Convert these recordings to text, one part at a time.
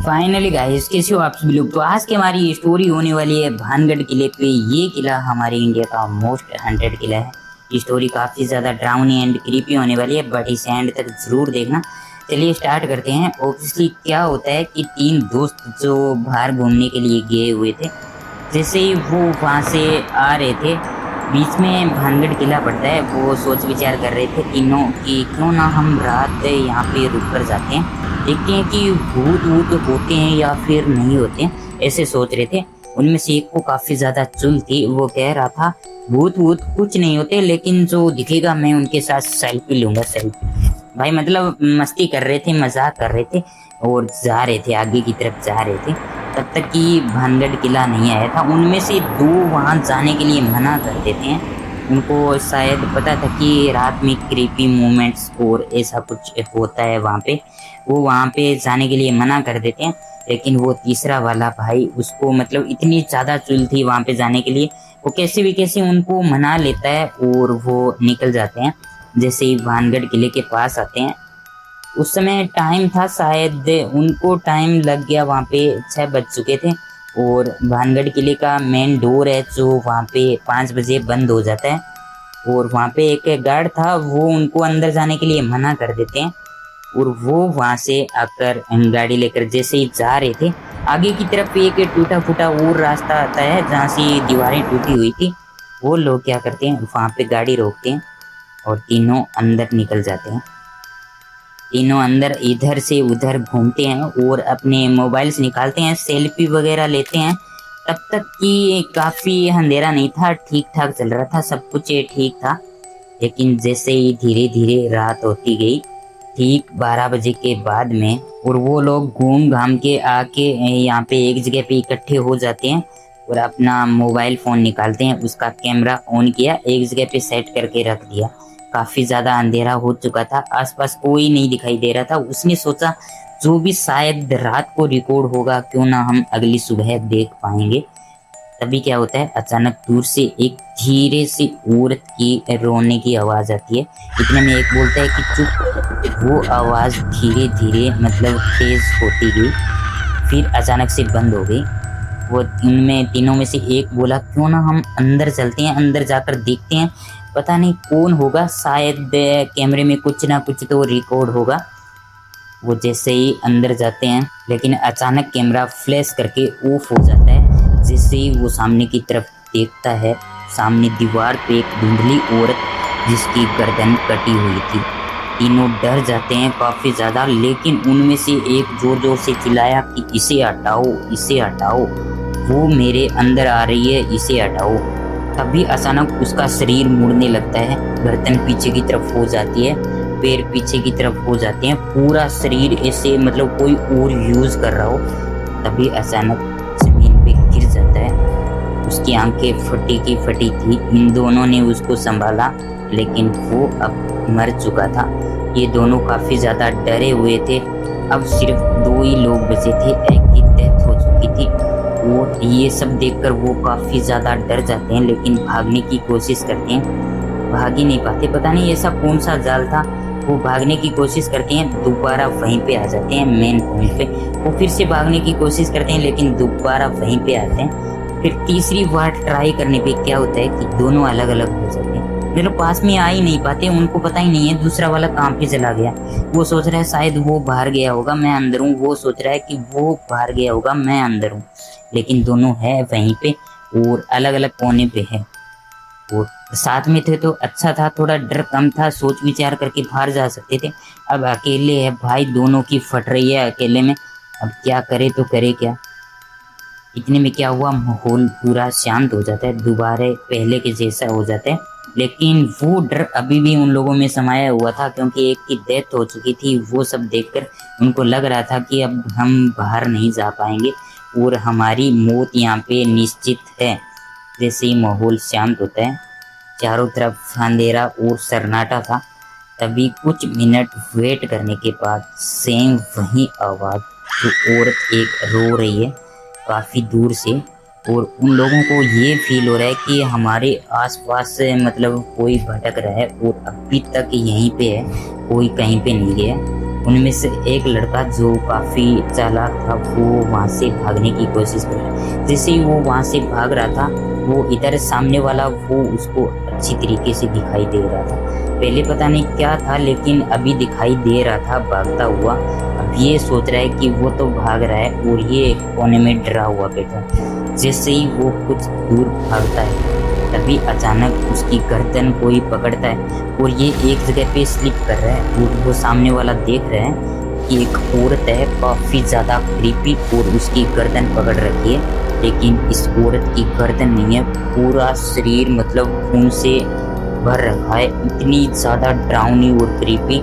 Finally guys, कैसे हो आप सभी लोग। तो आज की हमारी स्टोरी होने वाली है भानगढ़ किले पे। ये किला हमारे इंडिया का मोस्ट हंटेड किला है। ये स्टोरी काफ़ी ज़्यादा ड्राउनी एंड क्रीपी होने वाली है, बट इसे एंड तक ज़रूर देखना। चलिए स्टार्ट करते हैं। ऑब्वियसली क्या होता है कि तीन दोस्त जो बाहर घूमने के लिए गए हुए थे, जैसे ही वो वहाँ से आ रहे थे, बीच में भानगढ़ किला पड़ता है। वो सोच विचार कर रहे थे तीनों कि क्यों ना हम रात यहाँ पे रुक कर जाते हैं, देखते हैं कि भूत वूत होते हैं या फिर नहीं होते हैं, ऐसे सोच रहे थे। उनमें से एक को काफ़ी ज़्यादा चुल थी। वो कह रहा था भूत वूत कुछ नहीं होते, लेकिन जो दिखेगा मैं उनके साथ सेल्फी लूँगा। सेल्फी भाई मतलब मस्ती कर रहे थे, मजाक कर रहे थे और जा रहे थे, आगे की तरफ जा रहे थे। तब तक कि भानगढ़ किला नहीं आया था। उनमें से दो वहाँ जाने के लिए मना कर देते हैं। उनको शायद पता था कि रात में क्रीपी मूवमेंट्स और ऐसा कुछ होता है वहाँ पे। वो वहाँ पे जाने के लिए मना कर देते हैं, लेकिन वो तीसरा वाला भाई, उसको मतलब इतनी ज़्यादा चुल थी वहाँ पे जाने के लिए, वो कैसे भी कैसे उनको मना लेता है और वो निकल जाते हैं। जैसे ही भानगढ़ किले के पास आते हैं, उस समय टाइम था शायद, उनको टाइम लग गया, वहाँ पे 6 बज चुके थे। और भानगढ़ किले का मेन डोर है जो वहाँ पे 5 बजे बंद हो जाता है। और वहाँ पे एक गार्ड था, वो उनको अंदर जाने के लिए मना कर देते हैं। और वो वहाँ से आकर गाड़ी लेकर जैसे ही जा रहे थे, आगे की तरफ एक टूटा फूटा और रास्ता आता है जहाँ से दीवारें टूटी हुई थी। वो लोग क्या करते हैं, वहाँ पे गाड़ी रोकते हैं और तीनों अंदर निकल जाते हैं। तीनों अंदर इधर से उधर घूमते हैं और अपने मोबाइल्स निकालते हैं, सेल्फी वगैरह लेते हैं। तब तक कि काफ़ी अंधेरा नहीं था, ठीक ठाक चल रहा था, सब कुछ ठीक था। लेकिन जैसे ही धीरे धीरे रात होती गई, ठीक 12 बजे के बाद में, और वो लोग घूम घाम के आके यहाँ पे एक जगह पे इकट्ठे हो जाते हैं और अपना मोबाइल फ़ोन निकालते हैं। उसका कैमरा ऑन किया, एक जगह पे सेट करके रख दिया। काफ़ी ज़्यादा अंधेरा हो चुका था, आसपास कोई नहीं दिखाई दे रहा था। उसने सोचा जो भी शायद रात को रिकॉर्ड होगा, क्यों ना हम अगली सुबह देख पाएंगे। तभी क्या होता है, अचानक दूर से एक धीरे सी औरत की रोने की आवाज़ आती है। इतने में एक बोलता है कि चुप। वो आवाज़ धीरे धीरे मतलब तेज होती गई, फिर अचानक से बंद हो गई। वो इनमें तीनों में से एक बोला क्यों ना हम अंदर चलते हैं, अंदर जाकर देखते हैं, पता नहीं कौन होगा, शायद कैमरे में कुछ ना कुछ तो रिकॉर्ड होगा। वो जैसे ही अंदर जाते हैं, लेकिन अचानक कैमरा फ्लैश करके ऑफ हो जाता है। जैसे ही वो सामने की तरफ देखता है, सामने दीवार पे एक धुंधली औरत जिसकी गर्दन कटी हुई थी। तीनों डर जाते हैं काफ़ी ज़्यादा, लेकिन उनमें से एक जोर जोर से चिल्लाया कि इसे हटाओ, इसे हटाओ, वो मेरे अंदर आ रही है, इसे हटाओ। तभी अचानक उसका शरीर मुड़ने लगता है, गर्दन पीछे की तरफ हो जाती है, पैर पीछे की तरफ हो जाते हैं, पूरा शरीर ऐसे मतलब कोई और यूज़ कर रहा हो। तभी अचानक ज़मीन पे गिर जाता है। उसकी आंखें फटी की फटी थी। इन दोनों ने उसको संभाला, लेकिन वो अब मर चुका था। ये दोनों काफ़ी ज़्यादा डरे हुए थे। अब सिर्फ 2 ही लोग बचे थे, एक की डेथ हो चुकी थी। और ये सब देखकर वो काफ़ी ज़्यादा डर जाते हैं, लेकिन भागने की कोशिश करते हैं, भाग ही नहीं पाते। पता नहीं ऐसा कौन सा जाल था। वो भागने की कोशिश करते हैं, दोबारा वहीं पे आ जाते हैं मेन पॉइंट पे। वो फिर से भागने की कोशिश करते हैं, लेकिन दोबारा वहीं पे आते हैं। फिर तीसरी बार ट्राई करने पे क्या होता है कि दोनों अलग अलग हो जाते हैं, मतलब पास में आ ही नहीं पाते। उनको पता ही नहीं है दूसरा वाला कहाँ पे चला गया। वो सोच रहा है शायद वो बाहर गया होगा, मैं अंदर हूँ। वो सोच रहा है कि वो बाहर गया होगा, मैं अंदर हूँ। लेकिन दोनों है वहीं पे और अलग अलग कोने पे है। और साथ में थे तो अच्छा था, थोड़ा डर कम था, सोच विचार करके बाहर जा सकते थे। अब अकेले है भाई, दोनों की फट रही है अकेले में। अब क्या करे तो करे क्या। इतने में क्या हुआ, माहौल पूरा शांत हो जाता है, दोबारा पहले के जैसा हो जाता है। लेकिन वो डर अभी भी उन लोगों में समाया हुआ था, क्योंकि एक की डेथ हो चुकी थी। वो सब देखकर उनको लग रहा था कि अब हम बाहर नहीं जा पाएंगे और हमारी मौत यहाँ पे निश्चित है। जैसे ही माहौल शांत होता है, चारों तरफ अंधेरा और सन्नाटा था। तभी कुछ मिनट वेट करने के बाद सेम वही आवाज़, जो औरत एक रो रही है काफ़ी दूर से, और उन लोगों को ये फील हो रहा है कि हमारे आसपास मतलब कोई भटक रहा है और अभी तक यहीं पे है, कोई कहीं पे नहीं गया। उनमें से एक लड़का जो काफ़ी चालाक था वो वहाँ से भागने की कोशिश कर रहा। जैसे ही वो वहाँ से भाग रहा था वो इधर सामने वाला वो उसको अच्छी तरीके से दिखाई दे रहा था। पहले पता नहीं क्या था लेकिन अभी दिखाई दे रहा था भागता हुआ। अब ये सोच रहा है कि वो तो भाग रहा है और ये कोने में डरा हुआ बैठा। जैसे ही वो कुछ दूर भागता है तभी अचानक उसकी गर्दन कोई पकड़ता है और ये एक जगह पे स्लिप कर रहा है और वो सामने वाला देख रहा है कि एक औरत है काफ़ी ज़्यादा क्रीपी और उसकी गर्दन पकड़ रखी है। लेकिन इस औरत की गर्दन नहीं है, पूरा शरीर मतलब खून से भर रखा है, इतनी ज़्यादा डरावनी और क्रीपी।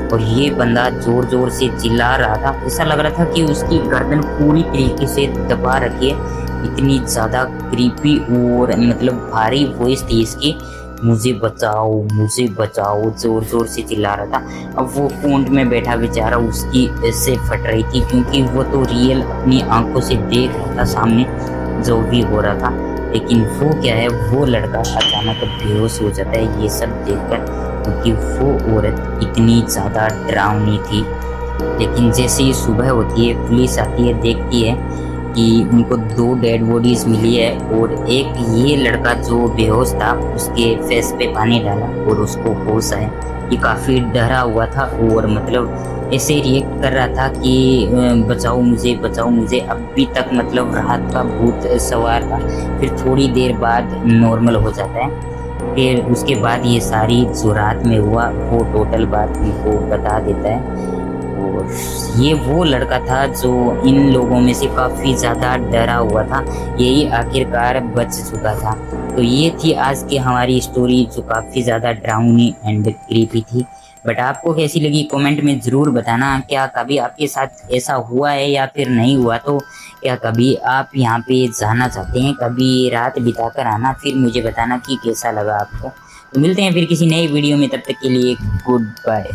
और ये बंदा ज़ोर ज़ोर से चिल्ला रहा था, ऐसा लग रहा था कि उसकी गर्दन पूरी तरीके से दबा रखी है। इतनी ज़्यादा क्रीपी और मतलब भारी वॉइस थी इसकी, मुझे बचाओ ज़ोर ज़ोर से चिल्ला रहा था। अब वो कुंड में बैठा बेचारा उसकी ऐसे फट रही थी क्योंकि वो तो रियल अपनी आंखों से देख रहा था सामने जो भी हो रहा था। लेकिन वो क्या है, वो लड़का अचानक बेहोश हो जाता है ये सब देखकर, क्योंकि वो औरत इतनी ज़्यादा डरावनी थी। लेकिन जैसे ही सुबह होती है पुलिस आती है, देखती है कि उनको 2 डेड बॉडीज़ मिली है और एक ये लड़का जो बेहोश था उसके फेस पे पानी डाला और उसको होश आया। ये काफ़ी डरा हुआ था और मतलब ऐसे रिएक्ट कर रहा था कि बचाओ मुझे। अभी तक मतलब राहत का भूत सवार था। फिर थोड़ी देर बाद नॉर्मल हो जाता है। फिर उसके बाद ये सारी जो रात में हुआ वो टोटल बात उनको बता देता है। और ये वो लड़का था जो इन लोगों में से काफ़ी ज़्यादा डरा हुआ था, यही आखिरकार बच चुका था। तो ये थी आज की हमारी स्टोरी जो काफ़ी ज़्यादा डरावनी एंड क्रीपी थी। बट आपको कैसी लगी कमेंट में ज़रूर बताना। क्या कभी आपके साथ ऐसा हुआ है या फिर नहीं हुआ? तो क्या कभी आप यहाँ पे जाना चाहते हैं, कभी रात बिता कर आना, फिर मुझे बताना कि कैसा लगा आपको। तो मिलते हैं फिर किसी नई वीडियो में, तब तक के लिए गुड बाय।